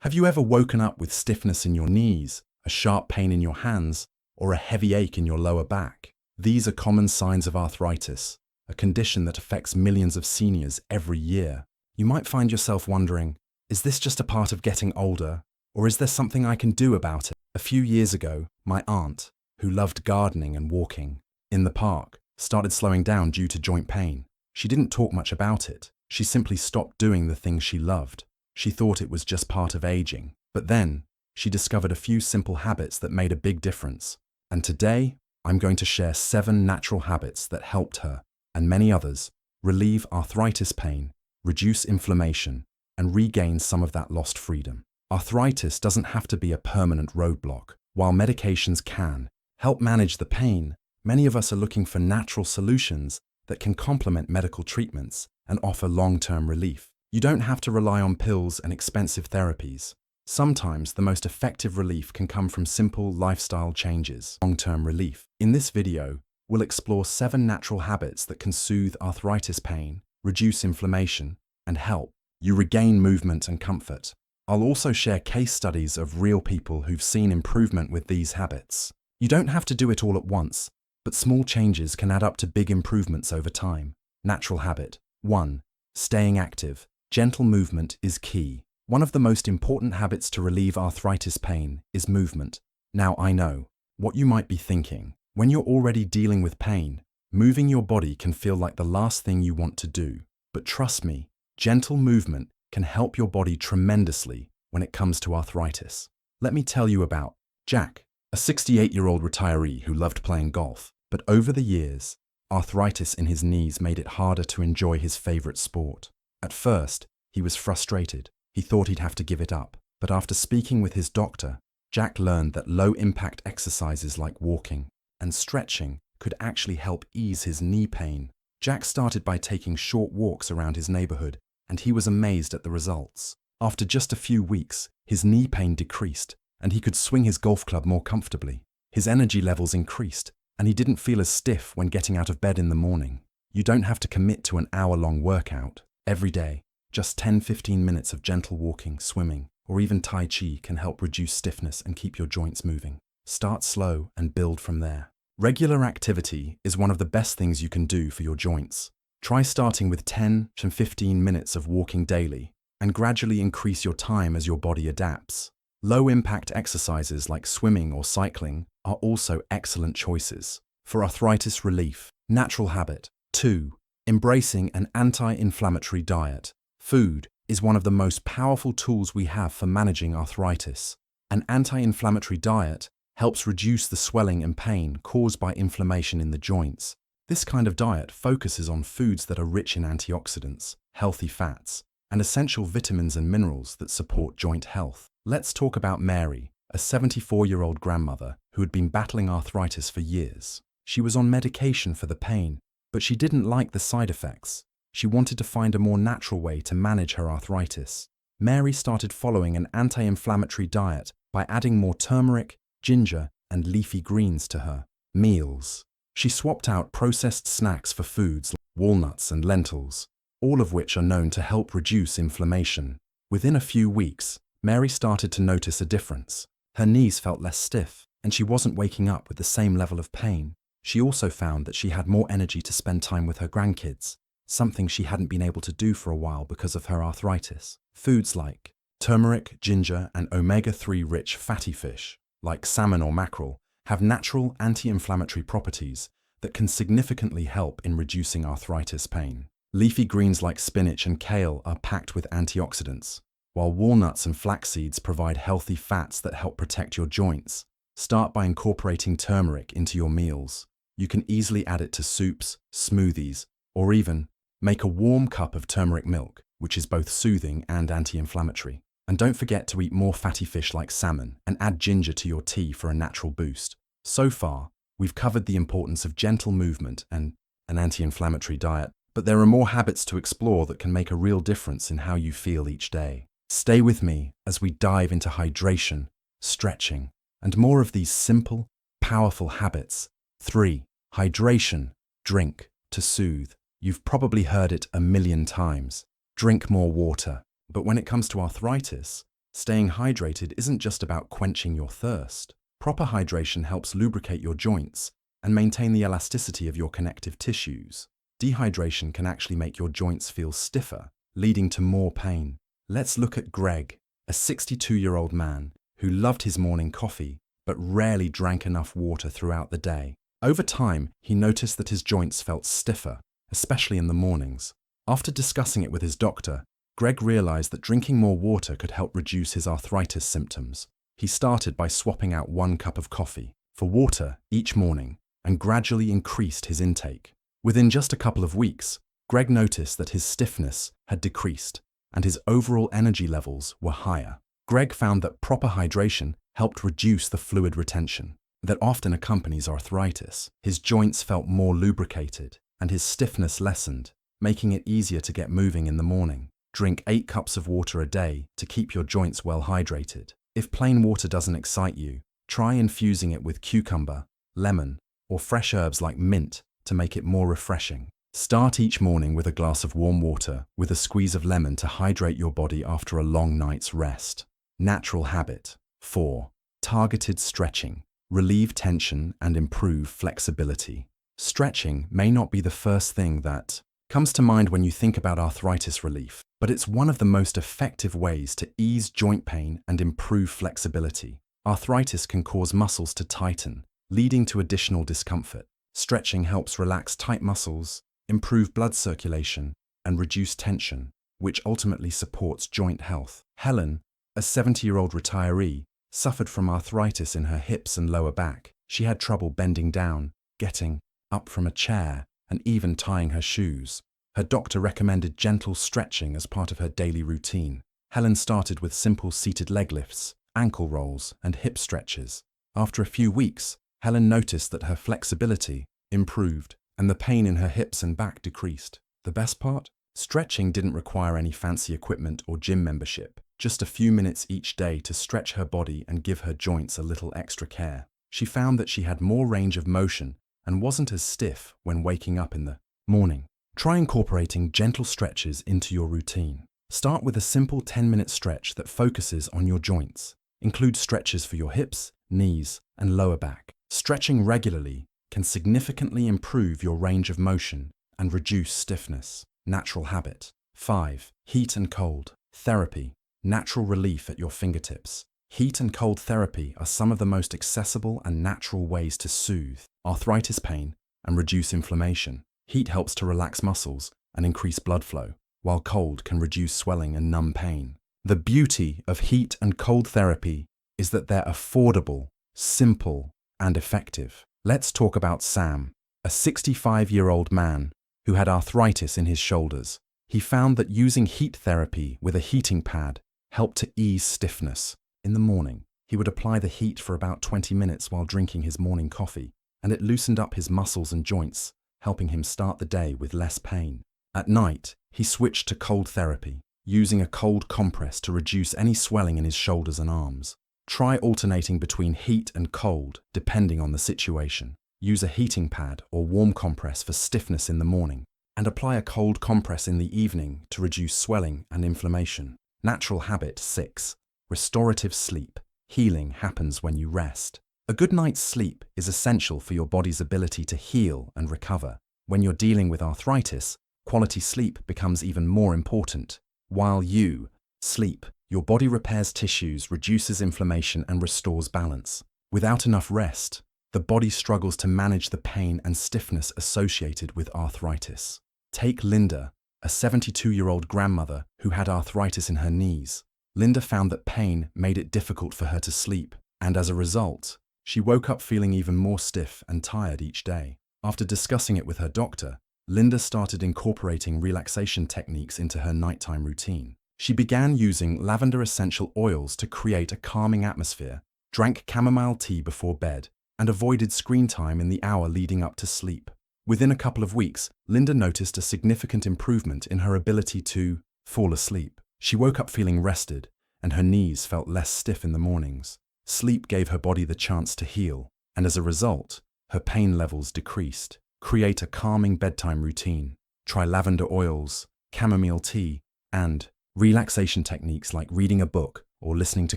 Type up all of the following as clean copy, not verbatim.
Have you ever woken up with stiffness in your knees, a sharp pain in your hands, or a heavy ache in your lower back? These are common signs of arthritis, a condition that affects millions of seniors every year. You might find yourself wondering, is this just a part of getting older, or is there something I can do about it? A few years ago, my aunt, who loved gardening and walking in the park, started slowing down due to joint pain. She didn't talk much about it. She simply stopped doing the things she loved. She thought it was just part of aging. But then, she discovered a few simple habits that made a big difference. And today, I'm going to share 7 natural habits that helped her, and many others, relieve arthritis pain, reduce inflammation, and regain some of that lost freedom. Arthritis doesn't have to be a permanent roadblock. While medications can help manage the pain, many of us are looking for natural solutions that can complement medical treatments and offer long-term relief. You don't have to rely on pills and expensive therapies. Sometimes the most effective relief can come from simple lifestyle changes. Long-term relief. In this video, we'll explore 7 natural habits that can soothe arthritis pain, reduce inflammation, and help you regain movement and comfort. I'll also share case studies of real people who've seen improvement with these habits. You don't have to do it all at once, but small changes can add up to big improvements over time. Natural habit. 1. Staying active. Gentle movement is key. One of the most important habits to relieve arthritis pain is movement. Now I know what you might be thinking. When you're already dealing with pain, moving your body can feel like the last thing you want to do. But trust me, gentle movement can help your body tremendously when it comes to arthritis. Let me tell you about Jack, a 68-year-old retiree who loved playing golf. But over the years, arthritis in his knees made it harder to enjoy his favorite sport. At first, he was frustrated. He thought he'd have to give it up. But after speaking with his doctor, Jack learned that low-impact exercises like walking and stretching could actually help ease his knee pain. Jack started by taking short walks around his neighborhood, and he was amazed at the results. After just a few weeks, his knee pain decreased, and he could swing his golf club more comfortably. His energy levels increased, and he didn't feel as stiff when getting out of bed in the morning. You don't have to commit to an hour-long workout. Every day, just 10-15 minutes of gentle walking, swimming, or even Tai Chi can help reduce stiffness and keep your joints moving. Start slow and build from there. Regular activity is one of the best things you can do for your joints. Try starting with 10 to 15 minutes of walking daily and gradually increase your time as your body adapts. Low-impact exercises like swimming or cycling are also excellent choices. For arthritis relief. Natural habit. 2. Embracing an anti-inflammatory diet. Food is one of the most powerful tools we have for managing arthritis. An anti-inflammatory diet helps reduce the swelling and pain caused by inflammation in the joints. This kind of diet focuses on foods that are rich in antioxidants, healthy fats, and essential vitamins and minerals that support joint health. Let's talk about Mary, a 74-year-old grandmother who had been battling arthritis for years. She was on medication for the pain, but she didn't like the side effects. She wanted to find a more natural way to manage her arthritis. Mary started following an anti-inflammatory diet by adding more turmeric, ginger, and leafy greens to her meals. She swapped out processed snacks for foods like walnuts and lentils, all of which are known to help reduce inflammation. Within a few weeks, Mary started to notice a difference. Her knees felt less stiff, and she wasn't waking up with the same level of pain. She also found that she had more energy to spend time with her grandkids, something she hadn't been able to do for a while because of her arthritis. Foods like turmeric, ginger, and omega-3 rich fatty fish, like salmon or mackerel, have natural anti-inflammatory properties that can significantly help in reducing arthritis pain. Leafy greens like spinach and kale are packed with antioxidants, while walnuts and flax seeds provide healthy fats that help protect your joints. Start by incorporating turmeric into your meals. You can easily add it to soups, smoothies, or even make a warm cup of turmeric milk, which is both soothing and anti-inflammatory. And don't forget to eat more fatty fish like salmon and add ginger to your tea for a natural boost. So far, we've covered the importance of gentle movement and an anti-inflammatory diet, but there are more habits to explore that can make a real difference in how you feel each day. Stay with me as we dive into hydration, stretching, and more of these simple, powerful habits. 3. Hydration. Drink to soothe. You've probably heard it a million times. Drink more water. But when it comes to arthritis, Staying hydrated isn't just about quenching your thirst. Proper hydration helps lubricate your joints and maintain the elasticity of your connective tissues. Dehydration can actually make your joints feel stiffer, leading to more pain. Let's look at Greg, a 62-year-old man who loved his morning coffee but rarely drank enough water throughout the day. Over time, he noticed that his joints felt stiffer, especially in the mornings. After discussing it with his doctor, Greg realized that drinking more water could help reduce his arthritis symptoms. He started by swapping out 1 cup of coffee for water each morning and gradually increased his intake. Within just a couple of weeks, Greg noticed that his stiffness had decreased and his overall energy levels were higher. Greg found that proper hydration helped reduce the fluid retention that often accompanies arthritis. His joints felt more lubricated and his stiffness lessened, making it easier to get moving in the morning. Drink 8 cups of water a day to keep your joints well hydrated. If plain water doesn't excite you, try infusing it with cucumber, lemon, or fresh herbs like mint to make it more refreshing. Start each morning with a glass of warm water with a squeeze of lemon to hydrate your body after a long night's rest. Natural habit. 4. Targeted stretching. Relieve tension and improve flexibility. Stretching may not be the first thing that comes to mind when you think about arthritis relief, but it's one of the most effective ways to ease joint pain and improve flexibility. Arthritis can cause muscles to tighten, leading to additional discomfort. Stretching helps relax tight muscles, improve blood circulation, and reduce tension, which ultimately supports joint health. Helen, a 70-year-old retiree, suffered from arthritis in her hips and lower back. She had trouble bending down, getting up from a chair, and even tying her shoes. Her doctor recommended gentle stretching as part of her daily routine. Helen started with simple seated leg lifts, ankle rolls, and hip stretches. After a few weeks, Helen noticed that her flexibility improved and the pain in her hips and back decreased. The best part? Stretching didn't require any fancy equipment or gym membership, just a few minutes each day to stretch her body and give her joints a little extra care. She found that she had more range of motion and wasn't as stiff when waking up in the morning. Try incorporating gentle stretches into your routine. Start with a simple 10-minute stretch that focuses on your joints. Include stretches for your hips, knees, and lower back. Stretching regularly can significantly improve your range of motion and reduce stiffness. Natural habit. 5. Heat and cold therapy. Natural relief at your fingertips. Heat and cold therapy are some of the most accessible and natural ways to soothe arthritis pain and reduce inflammation. Heat helps to relax muscles and increase blood flow, while cold can reduce swelling and numb pain. The beauty of heat and cold therapy is that they're affordable, simple, and effective. Let's talk about Sam, a 65-year-old man who had arthritis in his shoulders. He found that using heat therapy with a heating pad helped to ease stiffness. In the morning, he would apply the heat for about 20 minutes while drinking his morning coffee, and it loosened up his muscles and joints, helping him start the day with less pain. At night, he switched to cold therapy, using a cold compress to reduce any swelling in his shoulders and arms. Try alternating between heat and cold, depending on the situation. Use a heating pad or warm compress for stiffness in the morning, and apply a cold compress in the evening to reduce swelling and inflammation. Natural habit. 6. Restorative sleep. Healing happens when you rest. A good night's sleep is essential for your body's ability to heal and recover. When you're dealing with arthritis, quality sleep becomes even more important. While you sleep, your body repairs tissues, reduces inflammation, and restores balance. Without enough rest, the body struggles to manage the pain and stiffness associated with arthritis. Take Linda, a 72-year-old grandmother who had arthritis in her knees. Linda found that pain made it difficult for her to sleep, and as a result, she woke up feeling even more stiff and tired each day. After discussing it with her doctor, Linda started incorporating relaxation techniques into her nighttime routine. She began using lavender essential oils to create a calming atmosphere, drank chamomile tea before bed, and avoided screen time in the hour leading up to sleep. Within a couple of weeks, Linda noticed a significant improvement in her ability to fall asleep. She woke up feeling rested, and her knees felt less stiff in the mornings. Sleep gave her body the chance to heal, and as a result, her pain levels decreased. Create a calming bedtime routine. Try lavender oils, chamomile tea, and relaxation techniques like reading a book or listening to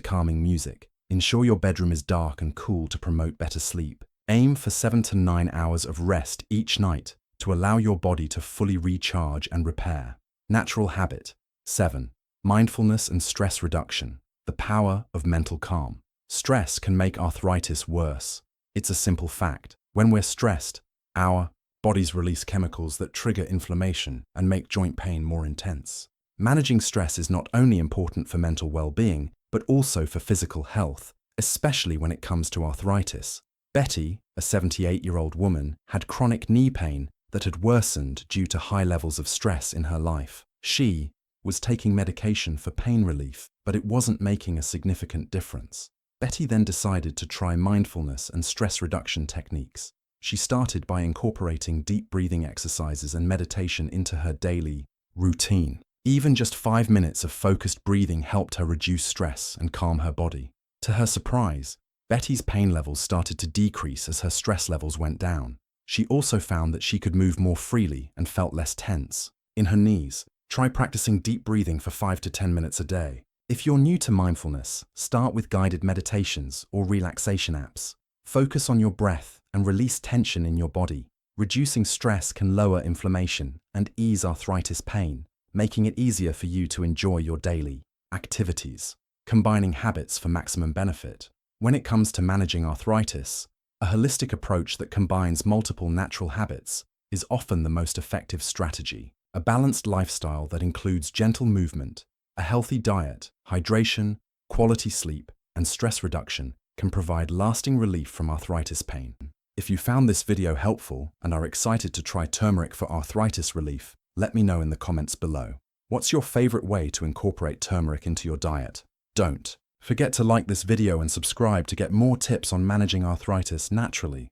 calming music. Ensure your bedroom is dark and cool to promote better sleep. Aim for 7 to 9 hours of rest each night to allow your body to fully recharge and repair. Natural habit. 7. Mindfulness and stress reduction. The power of mental calm. Stress can make arthritis worse. It's a simple fact. When we're stressed, our bodies release chemicals that trigger inflammation and make joint pain more intense. Managing stress is not only important for mental well-being, but also for physical health, especially when it comes to arthritis. Betty, a 78-year-old woman, had chronic knee pain that had worsened due to high levels of stress in her life. She was taking medication for pain relief, but it wasn't making a significant difference. Betty then decided to try mindfulness and stress reduction techniques. She started by incorporating deep breathing exercises and meditation into her daily routine. Even just 5 minutes of focused breathing helped her reduce stress and calm her body. To her surprise, Betty's pain levels started to decrease as her stress levels went down. She also found that she could move more freely and felt less tense. In her knees, try practicing deep breathing for 5 to 10 minutes a day. If you're new to mindfulness, start with guided meditations or relaxation apps. Focus on your breath and release tension in your body. Reducing stress can lower inflammation and ease arthritis pain, making it easier for you to enjoy your daily activities. Combining habits for maximum benefit. When it comes to managing arthritis, a holistic approach that combines multiple natural habits is often the most effective strategy. A balanced lifestyle that includes gentle movement, a healthy diet, hydration, quality sleep, and stress reduction can provide lasting relief from arthritis pain. If you found this video helpful and are excited to try turmeric for arthritis relief, let me know in the comments below. What's your favorite way to incorporate turmeric into your diet? Don't forget to like this video and subscribe to get more tips on managing arthritis naturally.